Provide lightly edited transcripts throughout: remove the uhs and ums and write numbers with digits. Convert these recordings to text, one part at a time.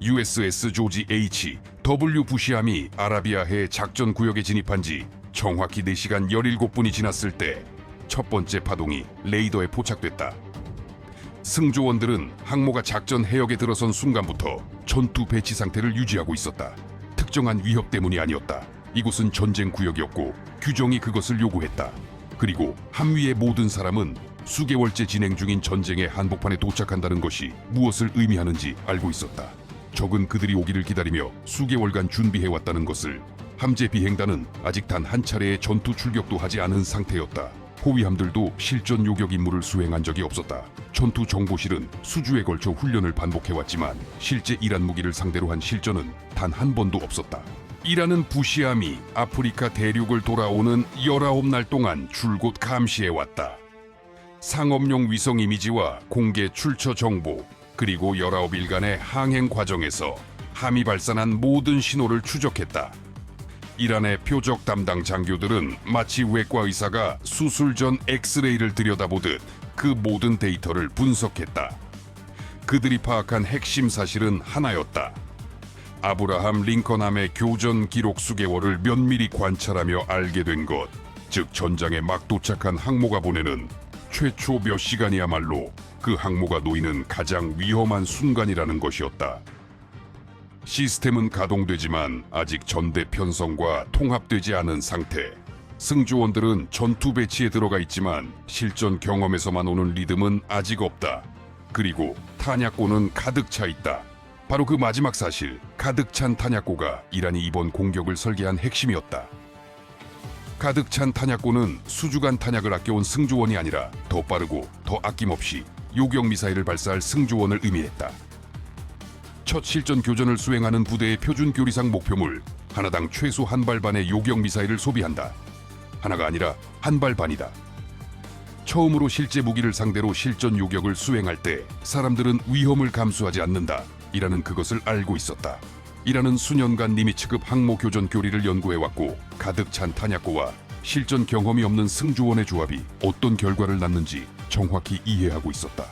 USS 조지 H. W 부시함이 아라비아해 작전 구역에 진입한 지 정확히 4시간 17분이 지났을 때 첫 번째 파동이 레이더에 포착됐다. 승조원들은 항모가 작전 해역에 들어선 순간부터 전투 배치 상태를 유지하고 있었다. 특정한 위협 때문이 아니었다. 이곳은 전쟁 구역이었고 규정이 그것을 요구했다. 그리고 함위의 모든 사람은 수개월째 진행 중인 전쟁의 한복판에 도착한다는 것이 무엇을 의미하는지 알고 있었다. 적은 그들이 오기를 기다리며 수개월간 준비해왔다는 것을. 함재 비행단은 아직 단 한 차례의 전투 출격도 하지 않은 상태였다. 호위함들도 실전 요격 임무를 수행한 적이 없었다. 전투 정보실은 수주에 걸쳐 훈련을 반복해왔지만 실제 이란 무기를 상대로 한 실전은 단 한 번도 없었다. 이란은 부시함이 아프리카 대륙을 돌아오는 19날 동안 줄곧 감시해왔다. 상업용 위성 이미지와 공개 출처 정보, 그리고 19일간의 항행 과정에서 함이 발산한 모든 신호를 추적했다. 이란의 표적 담당 장교들은 마치 외과 의사가 수술 전 엑스레이를 들여다보듯 그 모든 데이터를 분석했다. 그들이 파악한 핵심 사실은 하나였다. 아브라함 링컨함의 교전 기록 수개월을 면밀히 관찰하며 알게 된 것, 즉 전장에 막 도착한 항모가 보내는 최초 몇 시간이야말로 그 항모가 놓이는 가장 위험한 순간이라는 것이었다. 시스템은 가동되지만 아직 전대 편성과 통합되지 않은 상태. 승조원들은 전투 배치에 들어가 있지만 실전 경험에서만 오는 리듬은 아직 없다. 그리고 탄약고는 가득 차 있다. 바로 그 마지막 사실, 가득 찬 탄약고가 이란이 이번 공격을 설계한 핵심이었다. 가득 찬 탄약고는 수주간 탄약을 아껴온 승조원이 아니라 더 빠르고 더 아낌없이 요격 미사일을 발사할 승조원을 의미했다. 첫 실전 교전을 수행하는 부대의 표준 교리상 목표물, 하나당 최소 한 발 반의 요격 미사일을 소비한다. 하나가 아니라 한 발 반이다. 처음으로 실제 무기를 상대로 실전 요격을 수행할 때 사람들은 위험을 감수하지 않는다. 이라는 그것을 알고 있었다. 이라는 수년간 니미츠급 항모 교전 교리를 연구해왔고 가득 찬 탄약고와 실전 경험이 없는 승조원의 조합이 어떤 결과를 낳는지 정확히 이해하고 있었다.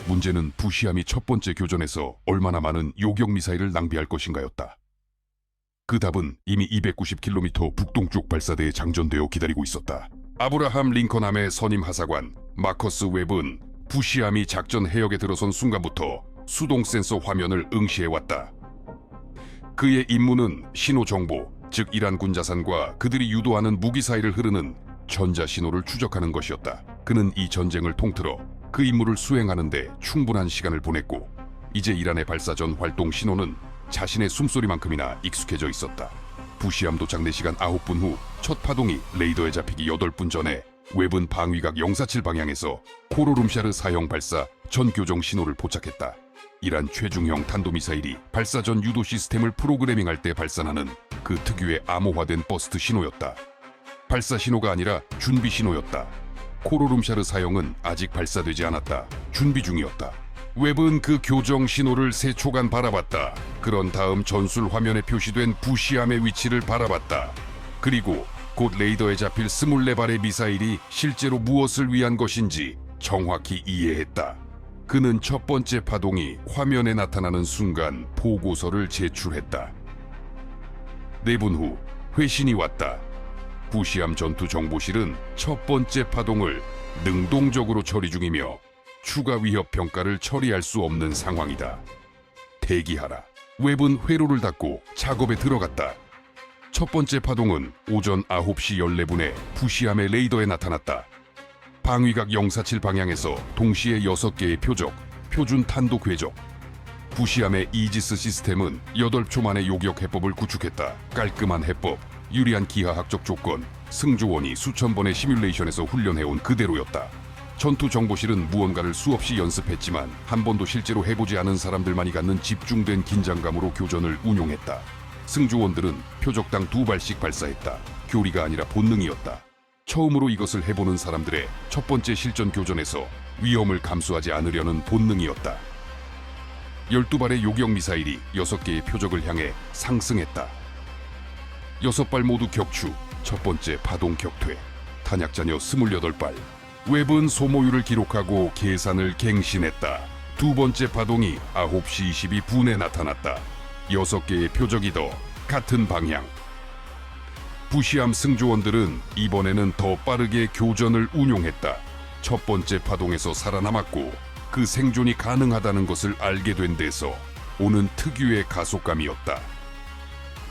문제는 부시함이 첫 번째 교전에서 얼마나 많은 요격 미사일을 낭비할 것인가였다. 그 답은 이미 290km 북동쪽 발사대에 장전되어 기다리고 있었다. 아브라함 링컨함의 선임 하사관 마커스 웹은 부시함이 작전 해역에 들어선 순간부터 수동 센서 화면을 응시해왔다. 그의 임무는 신호 정보, 즉 이란 군 자산과 그들이 유도하는 무기 사이를 흐르는 전자 신호를 추적하는 것이었다. 그는 이 전쟁을 통틀어 그 임무를 수행하는데 충분한 시간을 보냈고 이제 이란의 발사 전 활동 신호는 자신의 숨소리만큼이나 익숙해져 있었다. 부시함 도착 4시간 9분 후 첫 파동이 레이더에 잡히기 8분 전에 웹은 방위각 047 방향에서 코로룸샤르 사형 발사 전 교정 신호를 포착했다. 이란 최중형 탄도미사일이 발사 전 유도 시스템을 프로그래밍할 때 발산하는 그 특유의 암호화된 버스트 신호였다. 발사 신호가 아니라 준비 신호였다. 코로룸샤르 사형은 아직 발사되지 않았다. 준비 중이었다. 웹은 그 교정 신호를 3초간 바라봤다. 그런 다음 전술 화면에 표시된 부시함의 위치를 바라봤다. 그리고 곧 레이더에 잡힐 24발의 미사일이 실제로 무엇을 위한 것인지 정확히 이해했다. 그는 첫 번째 파동이 화면에 나타나는 순간 보고서를 제출했다. 4분 후 회신이 왔다. 부시함 전투 정보실은 첫 번째 파동을 능동적으로 처리 중이며 추가 위협 평가를 처리할 수 없는 상황이다. 대기하라. 웹은 회로를 닫고 작업에 들어갔다. 첫 번째 파동은 오전 9시 14분에 부시함의 레이더에 나타났다. 방위각 047 방향에서 동시에 6개의 표적, 표준 탄도 궤적. 부시함의 이지스 시스템은 8초 만에 요격 해법을 구축했다. 깔끔한 해법, 유리한 기하학적 조건, 승조원이 수천 번의 시뮬레이션에서 훈련해온 그대로였다. 전투 정보실은 무언가를 수없이 연습했지만 한 번도 실제로 해보지 않은 사람들만이 갖는 집중된 긴장감으로 교전을 운용했다. 승조원들은 표적당 2발씩 발사했다. 교리가 아니라 본능이었다. 처음으로 이것을 해보는 사람들의 첫 번째 실전 교전에서 위험을 감수하지 않으려는 본능이었다. 12발의 요격 미사일이 6개의 표적을 향해 상승했다. 6발 모두 격추, 첫 번째 파동 격퇴, 탄약자녀 28발. 웹은 소모율을 기록하고 계산을 갱신했다. 두 번째 파동이 9시 22분에 나타났다. 6개의 표적이 더 같은 방향. 부시함 승조원들은 이번에는 더 빠르게 교전을 운용했다. 첫 번째 파동에서 살아남았고 그 생존이 가능하다는 것을 알게 된 데서 오는 특유의 가속감이었다.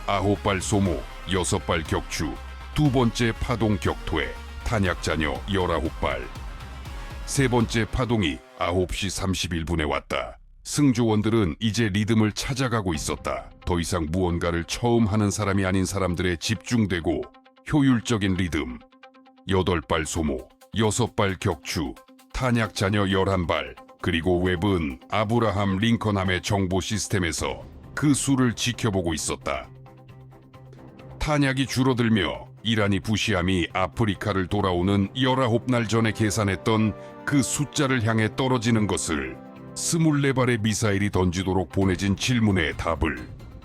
9발 소모, 6발 격추, 두 번째 파동 격토에 탄약자녀 19발. 세 번째 파동이 9시 31분에 왔다. 승조원들은 이제 리듬을 찾아가고 있었다. 더 이상 무언가를 처음 하는 사람이 아닌 사람들의 집중되고 효율적인 리듬. 8발 소모, 6발 격추, 탄약자녀 11발, 그리고 웹은 아브라함 링컨함의 정보 시스템에서 그 수를 지켜보고 있었다. 탄약이 줄어들며 이란이 부시함이 아프리카를 돌아오는 19날 전에 계산했던 그 숫자를 향해 떨어지는 것을 24발의 미사일이 던지도록 보내진 질문의 답을.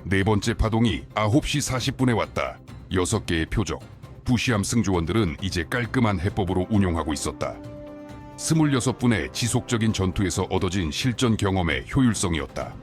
네 번째 파동이 9시 40분에 왔다. 6개의 표적. 부시함 승조원들은 이제 깔끔한 해법으로 운용하고 있었다. 26분의 지속적인 전투에서 얻어진 실전 경험의 효율성이었다.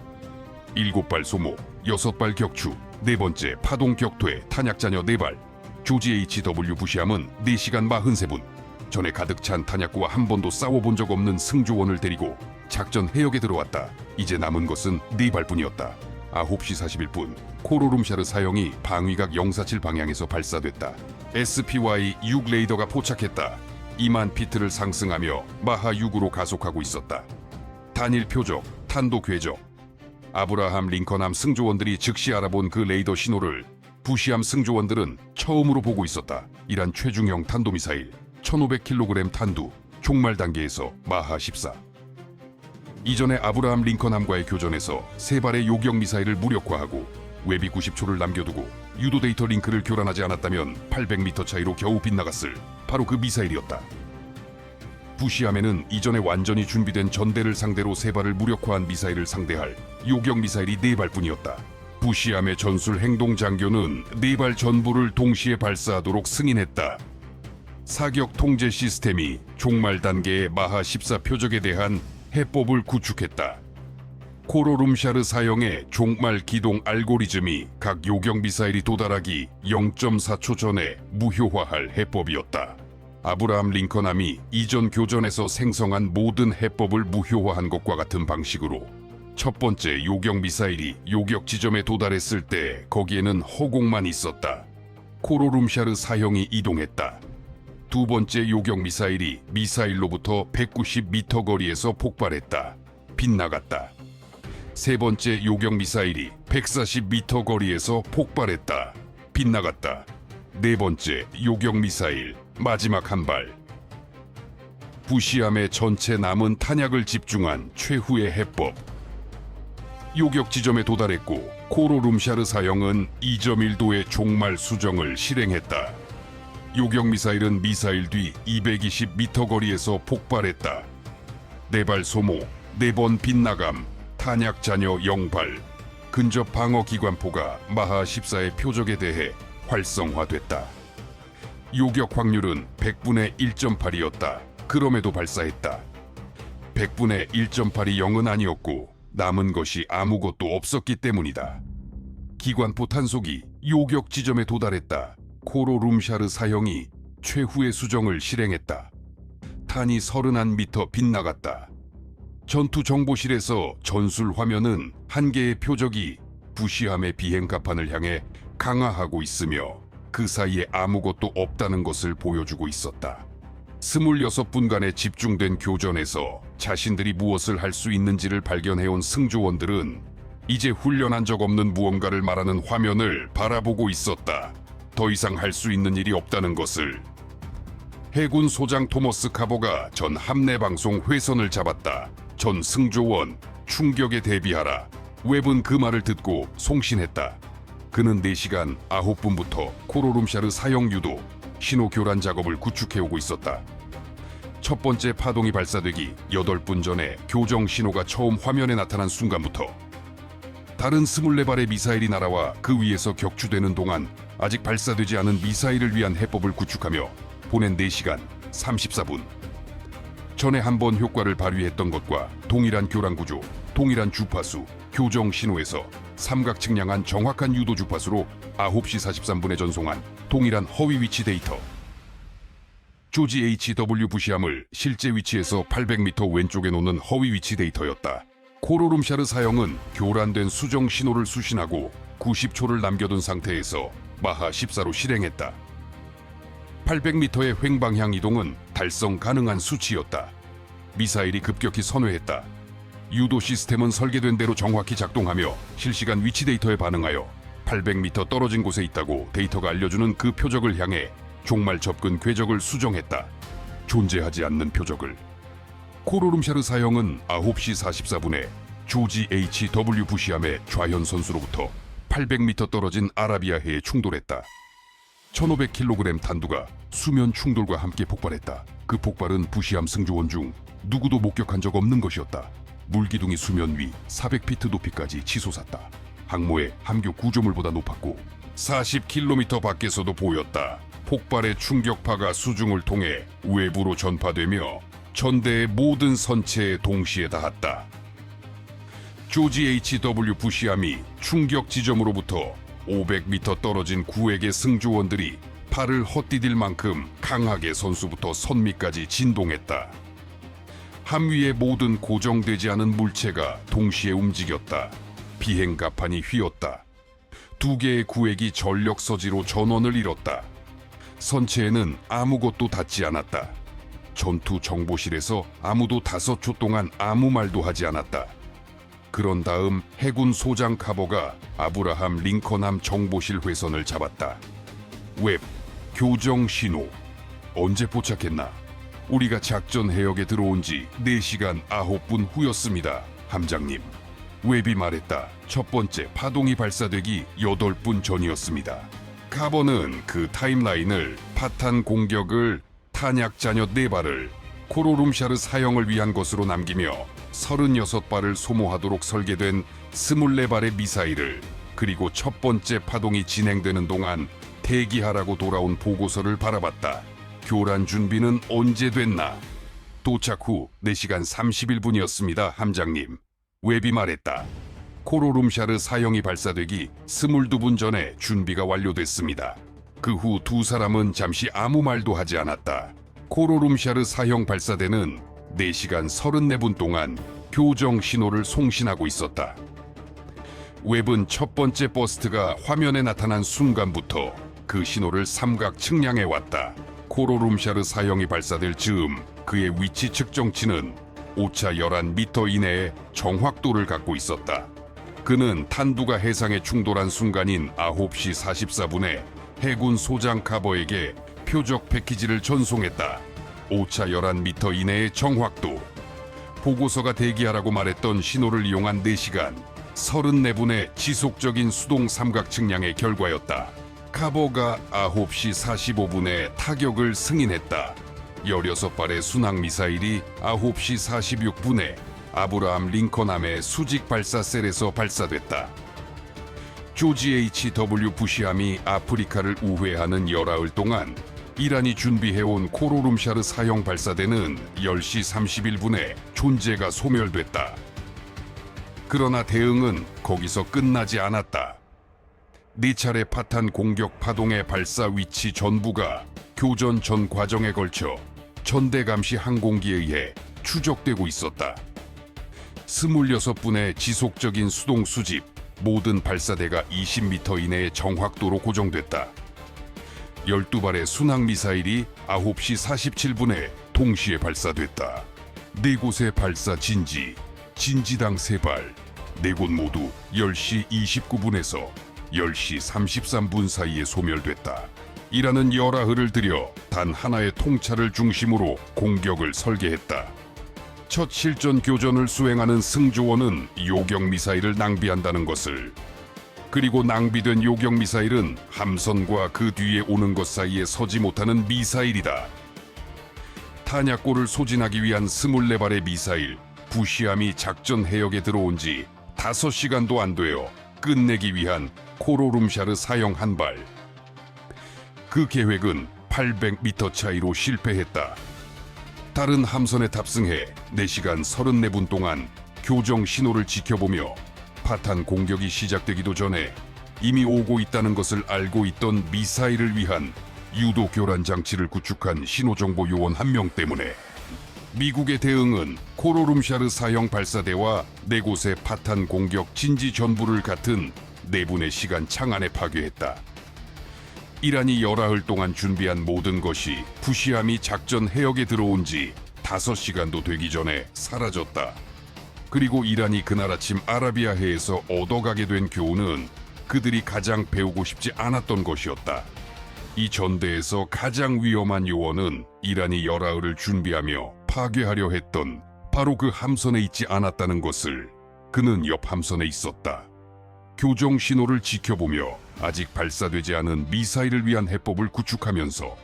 7발 소모, 6발 격추, 네 번째 파동 격토에 탄약자녀 4발. 조지 HW 부시함은 4시간 43분. 전에 가득 찬 탄약고와 한 번도 싸워본 적 없는 승조원을 데리고 작전 해역에 들어왔다. 이제 남은 것은 4발뿐이었다. 9시 41분 코로룸샤르 사형이 방위각 047 방향에서 발사됐다. SPY-6 레이더가 포착했다. 2만 피트를 상승하며 마하 6으로 가속하고 있었다. 단일 표적, 탄도 궤적. 아브라함 링컨함 승조원들이 즉시 알아본 그 레이더 신호를 부시함 승조원들은 처음으로 보고 있었다. 이란 최중형 탄도미사일 1500kg 탄두 종말 단계에서 마하 14. 이전에 아브라함 링컨함과의 교전에서 3발의 요격 미사일을 무력화하고 웹이 90초를 남겨두고 유도 데이터 링크를 교란하지 않았다면 800m 차이로 겨우 빗나갔을 바로 그 미사일이었다. 부시함에는 이전에 완전히 준비된 전대를 상대로 3발을 무력화한 미사일을 상대할 요격 미사일이 4발뿐이었다. 부시함의 전술 행동 장교는 4발 전부를 동시에 발사하도록 승인했다. 사격 통제 시스템이 종말 단계의 마하 14 표적에 대한 해법을 구축했다. 코로룸샤르 사형의 종말 기동 알고리즘이 각 요격 미사일이 도달하기 0.4초 전에 무효화할 해법이었다. 아브라함 링컨함이 이전 교전에서 생성한 모든 해법을 무효화한 것과 같은 방식으로 첫 번째 요격 미사일이 요격 지점에 도달했을 때 거기에는 허공만 있었다. 코로룸샤르 사형이 이동했다. 두 번째 요격 미사일이 미사일로부터 190m 거리에서 폭발했다. 빗나갔다. 세 번째 요격 미사일이 140m 거리에서 폭발했다. 빗나갔다. 네 번째 요격 미사일 마지막 한 발. 부시함의 전체 남은 탄약을 집중한 최후의 해법. 요격 지점에 도달했고 코로룸샤르 사형은 2.1도의 종말 수정을 실행했다. 요격 미사일은 미사일 뒤 220m 거리에서 폭발했다. 4발 소모, 4번 빗나감, 탄약 잔여 0발. 근접 방어 기관포가 마하 14의 표적에 대해 활성화됐다. 요격 확률은 100분의 1.8이었다. 그럼에도 발사했다. 100분의 1.8이 0은 아니었고 남은 것이 아무것도 없었기 때문이다. 기관포 탄속이 요격 지점에 도달했다. 코로룸샤르 사형이 최후의 수정을 실행했다. 탄이 31m 빗나갔다. 전투 정보실에서 전술 화면은 한 개의 표적이 부시함의 비행 갑판을 향해 강화하고 있으며 그 사이에 아무것도 없다는 것을 보여주고 있었다. 26분간의 집중된 교전에서 자신들이 무엇을 할 수 있는지를 발견해온 승조원들은 이제 훈련한 적 없는 무언가를 말하는 화면을 바라보고 있었다. 더 이상 할 수 있는 일이 없다는 것을. 해군 소장 토머스 카보가 전 함내 방송 회선을 잡았다. 전 승조원, 충격에 대비하라. 웹은 그 말을 듣고 송신했다. 그는 4시간 9분부터 코로룸샤르 사형 유도, 신호 교란 작업을 구축해오고 있었다. 첫 번째 파동이 발사되기 8분 전에 교정 신호가 처음 화면에 나타난 순간부터 다른 24발의 미사일이 날아와 그 위에서 격추되는 동안 아직 발사되지 않은 미사일을 위한 해법을 구축하며 보낸 4시간 34분. 전에 한번 효과를 발휘했던 것과 동일한 교란 구조, 동일한 주파수, 교정 신호에서 삼각 측량한 정확한 유도 주파수로 9시 43분에 전송한 동일한 허위 위치 데이터. 조지 H.W. 부시함을 실제 위치에서 800m 왼쪽에 놓는 허위 위치 데이터였다. 코로룸샤르 사형은 교란된 수정 신호를 수신하고 90초를 남겨둔 상태에서 마하 14로 실행했다. 800m의 횡방향 이동은 달성 가능한 수치였다. 미사일이 급격히 선회했다. 유도 시스템은 설계된 대로 정확히 작동하며 실시간 위치 데이터에 반응하여 800m 떨어진 곳에 있다고 데이터가 알려주는 그 표적을 향해 종말 접근 궤적을 수정했다. 존재하지 않는 표적을. 코로룸샤르 사형은 9시 44분에 조지 H.W. 부시함의 좌현 선수로부터 800m 떨어진 아라비아해에 충돌했다. 1500kg 탄두가 수면 충돌과 함께 폭발했다. 그 폭발은 부시함 승조원 중 누구도 목격한 적 없는 것이었다. 물기둥이 수면 위 400피트 높이까지 치솟았다. 항모의 함교 구조물보다 높았고 40km 밖에서도 보였다. 폭발의 충격파가 수중을 통해 외부로 전파되며 전대의 모든 선체에 동시에 닿았다. 조지 H.W. 부시함이 충격 지점으로부터 500m 떨어진 구획의 승조원들이 팔을 헛디딜 만큼 강하게 선수부터 선미까지 진동했다. 함위의 모든 고정되지 않은 물체가 동시에 움직였다. 비행 갑판이 휘었다. 두 개의 구획이 전력 서지로 전원을 잃었다. 선체에는 아무것도 닿지 않았다. 전투 정보실에서 아무도 5초 동안 아무 말도 하지 않았다. 그런 다음 해군 소장 카버가 아브라함 링컨함 정보실 회선을 잡았다. 웹, 교정 신호. 언제 포착했나? 우리가 작전 해역에 들어온 지 4시간 9분 후였습니다, 함장님. 웹이 말했다. 첫 번째 파동이 발사되기 8분 전이었습니다. 카버는 그 타임라인을 파탄 공격을 탄약 잔여 4발을 코로룸샤르 사형을 위한 것으로 남기며 36발을 소모하도록 설계된 24발의 미사일을 그리고 첫 번째 파동이 진행되는 동안 대기하라고 돌아온 보고서를 바라봤다. 교란 준비는 언제 됐나? 도착 후 4시간 31분이었습니다, 함장님. 웹이 말했다. 코로룸샤르 사형이 발사되기 22분 전에 준비가 완료됐습니다. 그 후 두 사람은 잠시 아무 말도 하지 않았다. 코로룸샤르 사형 발사대는 4시간 34분 동안 교정 신호를 송신하고 있었다. 웹은 첫 번째 버스트가 화면에 나타난 순간부터 그 신호를 삼각 측량해 왔다. 코로룸샤르 사형이 발사될 즈음 그의 위치 측정치는 오차 11m 이내의 정확도를 갖고 있었다. 그는 탄두가 해상에 충돌한 순간인 9시 44분에 해군 소장 카버에게 표적 패키지를 전송했다. 오차 11m 이내의 정확도. 보고서가 대기하라고 말했던 신호를 이용한 4시간 34분의 지속적인 수동 삼각 측량의 결과였다. 카버가 9시 45분에 타격을 승인했다. 16발의 순항 미사일이 9시 46분에 아브라함 링컨함의 수직 발사셀에서 발사됐다. 조지 H.W. 부시함이 아프리카를 우회하는 열흘 동안 이란이 준비해온 코로룸샤르 사형 발사대는 10시 31분에 존재가 소멸됐다. 그러나 대응은 거기서 끝나지 않았다. 4차례 파탄 공격 파동의 발사 위치 전부가 교전 전 과정에 걸쳐 전대 감시 항공기에 의해 추적되고 있었다. 26분의 지속적인 수동 수집, 모든 발사대가 20m 이내의 정확도로 고정됐다. 12발의 순항 미사일이 9시 47분에 동시에 발사됐다. 4곳의 발사 진지, 진지당 3발, 4곳 모두 10시 29분에서 10시 33분 사이에 소멸됐다. 이라는 열흘을 들여 단 하나의 통찰을 중심으로 공격을 설계했다. 첫 실전 교전을 수행하는 승조원은 요격 미사일을 낭비한다는 것을, 그리고 낭비된 요격 미사일은 함선과 그 뒤에 오는 것 사이에 서지 못하는 미사일이다. 탄약고를 소진하기 위한 24발의 미사일, 부시함이 작전 해역에 들어온 지 5시간도 안 되어 끝내기 위한 코로룸샤르 사형 1발. 그 계획은 800m 차이로 실패했다. 다른 함선에 탑승해 4시간 34분 동안 교정 신호를 지켜보며 파탄 공격이 시작되기도 전에 이미 오고 있다는 것을 알고 있던 미사일을 위한 유도 교란 장치를 구축한 신호정보 요원 한 명 때문에 미국의 대응은 코로룸샤르 사형 발사대와 4곳의 파탄 공격 진지 전부를 같은 4분의 시간 창안에 파괴했다. 이란이 열흘 동안 준비한 모든 것이 푸시함이 작전 해역에 들어온 지 5시간도 되기 전에 사라졌다. 그리고 이란이 그날 아침 아라비아해에서 얻어가게 된 교훈은 그들이 가장 배우고 싶지 않았던 것이었다. 이 전대에서 가장 위험한 요원은 이란이 열흘을 준비하며 파괴하려 했던 바로 그 함선에 있지 않았다는 것을 그는 옆 함선에 있었다. 교정 신호를 지켜보며 아직 발사되지 않은 미사일을 위한 해법을 구축하면서